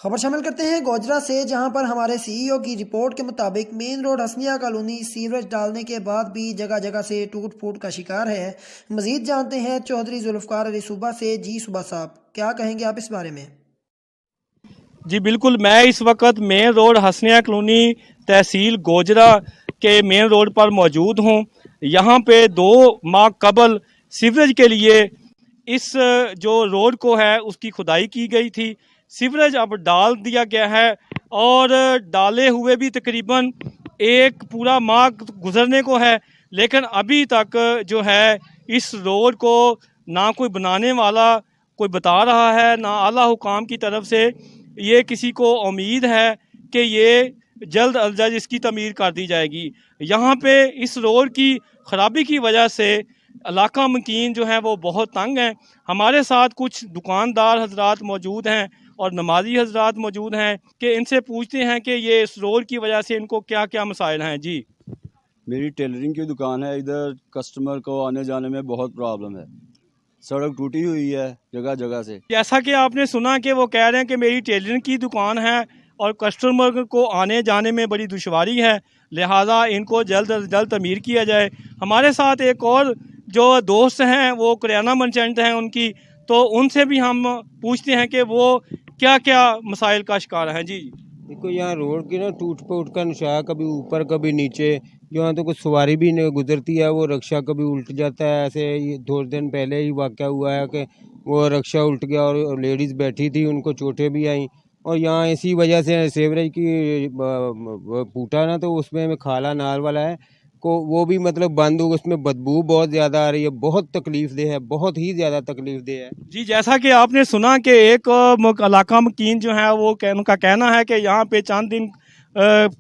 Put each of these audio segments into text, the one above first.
खबर शामिल करते हैं गोजरा से, जहां पर हमारे सीईओ की रिपोर्ट के मुताबिक मेन रोड हसनिया कॉलोनी सीवरेज डालने के बाद भी जगह जगह से टूट फूट का शिकार है। मजीद जानते हैं चौधरी जुल्फकार अली सूबा से। जी सूबा साहब, क्या कहेंगे आप इस बारे में? जी बिल्कुल, मैं इस वक्त मेन रोड हसनिया कॉलोनी तहसील गोजरा के मेन रोड पर मौजूद हूँ। यहाँ पे 2 माह कबल सीवरेज के लिए इस जो रोड को है उसकी खुदाई की गई थी। सीवरेज अब डाल दिया गया है और डाले हुए भी तकरीबन एक पूरा माह गुजरने को है, लेकिन अभी तक जो है इस रोड को ना कोई बनाने वाला कोई बता रहा है, ना आला हुकाम की तरफ से ये किसी को उम्मीद है कि ये जल्द अज जल्द इसकी तमीर कर दी जाएगी। यहाँ पे इस रोड की ख़राबी की वजह से इलाका मकीन जो है वो बहुत तंग हैं। हमारे साथ कुछ दुकानदार हजरात मौजूद हैं और नमाजी हजरात मौजूद हैं कि इनसे पूछते हैं कि ये इस रोड की वजह से इनको क्या क्या मसाइल हैं। जी, मेरी टेलरिंग की दुकान है, इधर कस्टमर को आने जाने में बहुत प्रॉब्लम है। सड़क टूटी हुई है जगह जगह से। जैसा कि आपने सुना कि वो कह रहे हैं कि मेरी टेलरिंग की दुकान है और कस्टमर को आने जाने में बड़ी दुश्वारी है, लिहाजा इनको जल्द अज जल्द तमीर किया जाए। हमारे साथ एक और जो दोस्त हैं वो किराना मर्चेंट हैं उनकी, तो उनसे भी हम पूछते हैं कि वो क्या क्या मसाइल का शिकार हैं। जी, देखो यहाँ रोड की ना टूट फूट का निशान, कभी ऊपर कभी नीचे। यहाँ तो कुछ सवारी भी नहीं गुजरती है, वो रक्षा कभी उल्ट जाता है। ऐसे थोड़े दिन पहले ही वाक़या हुआ है कि वो रक्षा उल्ट गया और लेडीज़ बैठी थी, उनको चोटें भी आई। और यहाँ इसी वजह से सेवरेज की फूटा ना, तो उसमें खाला नाल वाला है को वो भी मतलब बंद हो, उसमें बदबू बहुत ज़्यादा आ रही है। बहुत तकलीफ दे है, बहुत ही ज़्यादा तकलीफ दे है। जी, जैसा कि आपने सुना कि एक इलाका मकीन जो है वो उनका कहना है कि यहाँ पे चंद दिन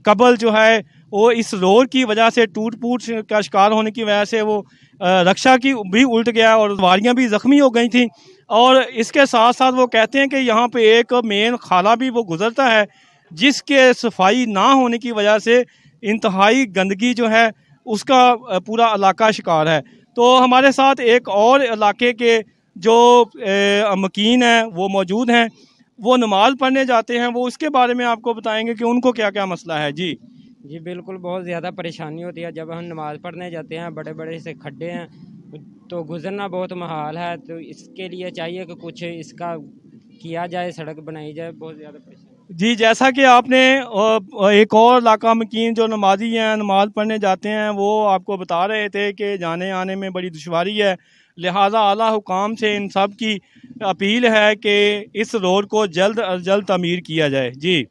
कबल जो है वो इस रोड की वजह से टूट फूट का शिकार होने की वजह से वो रक्षा की भी उल्ट गया और सवारियाँ भी ज़ख्मी हो गई थी। और इसके साथ साथ वो कहते हैं कि यहाँ पे एक मेन खाला भी वो गुजरता है, जिसके सफाई ना होने की वजह से इंतहाई गंदगी जो है उसका पूरा इलाका शिकार है। तो हमारे साथ एक और इलाके के जो मकीन हैं वो मौजूद हैं, वो नमाज़ पढ़ने जाते हैं, वो उसके बारे में आपको बताएंगे कि उनको क्या क्या मसला है। जी जी बिल्कुल, बहुत ज़्यादा परेशानी होती है जब हम नमाज़ पढ़ने जाते हैं। बड़े बड़े से खड्डे हैं तो गुज़रना बहुत महाल है, तो इसके लिए चाहिए कि कुछ इसका किया जाए, सड़क बनाई जाए। बहुत ज़्यादा परेशानी। जी, जैसा कि आपने एक और इलाका मकीन जो नमाजी हैं, नमाज़ पढ़ने जाते हैं, वो आपको बता रहे थे कि जाने आने में बड़ी दुश्वारी है, लिहाजा आला हुकाम से इन सब की अपील है कि इस रोड को जल्द अज जल्द तमीर किया जाए। जी।